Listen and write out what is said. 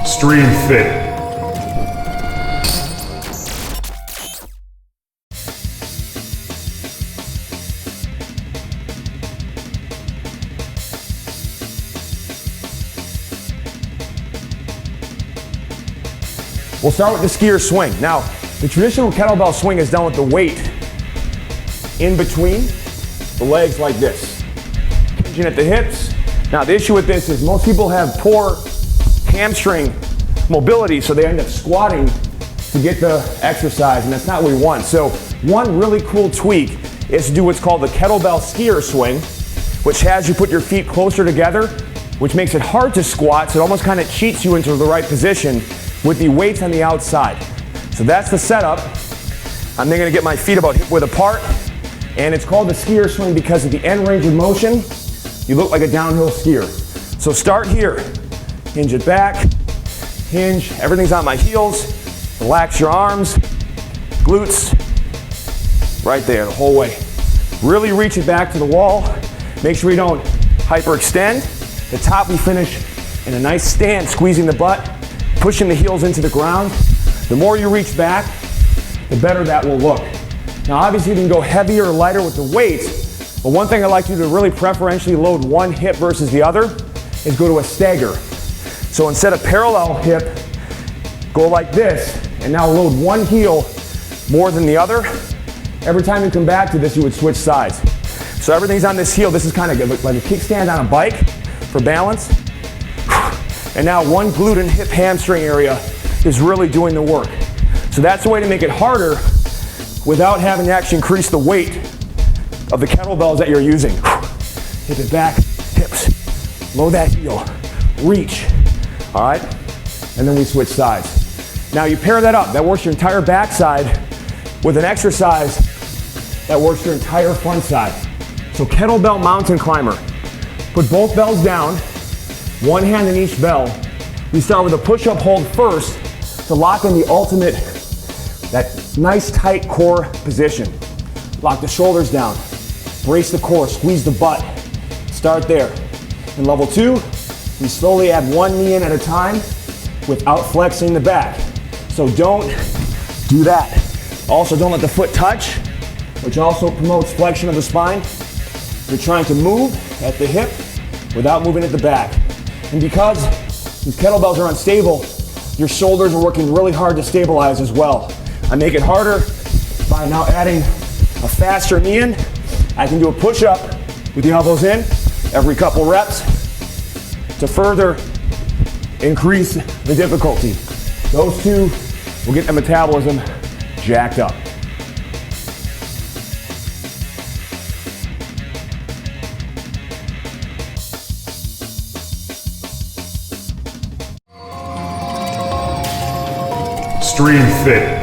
StreamFIT. We'll start with the skier swing. Now, the traditional kettlebell swing is done with the weight in between the legs like this. Hinging at the hips. Now, the issue with this is most people have poor hamstring mobility, so they end up squatting to get the exercise, and that's not what we want. So, one really cool tweak is to do what's called the kettlebell skier swing, which has you put your feet closer together, which makes it hard to squat, so it almost kind of cheats you into the right position with the weights on the outside. So that's the setup. I'm then gonna get my feet about hip width apart, and it's called the skier swing because at the end range of motion, you look like a downhill skier. So start here, hinge it back, hinge, everything's on my heels, relax your arms, glutes, right there the whole way. Really reach it back to the wall, make sure we don't hyperextend. The top we finish in a nice stand, squeezing the butt, pushing the heels into the ground. The more you reach back, the better that will look. Now obviously you can go heavier or lighter with the weights, but one thing I like you to really preferentially load one hip versus the other is go to a stagger. So instead of parallel hip, go like this, and now load one heel more than the other. Every time you come back to this, you would switch sides. So everything's on this heel. This is kind of good, like a kickstand on a bike for balance. And now one glute and hip hamstring area is really doing the work. So that's the way to make it harder without having to actually increase the weight of the kettlebells that you're using. Hip it back, hips, load that heel, reach, all right? And then we switch sides. Now you pair that up, that works your entire backside with an exercise that works your entire front side. So kettlebell mountain climber. Put both bells down, one hand in each bell. We start with a push-up hold first to lock in the ultimate, that nice tight core position. Lock the shoulders down, brace the core, squeeze the butt. Start there. In level 2, we slowly add one knee in at a time without flexing the back. So don't do that. Also don't let the foot touch, which also promotes flexion of the spine. You're trying to move at the hip without moving at the back. And because these kettlebells are unstable, your shoulders are working really hard to stabilize as well. I make it harder by now adding a faster knee in. I can do a push-up with the elbows in every couple reps to further increase the difficulty. Those two will get the metabolism jacked up. StreamFIT.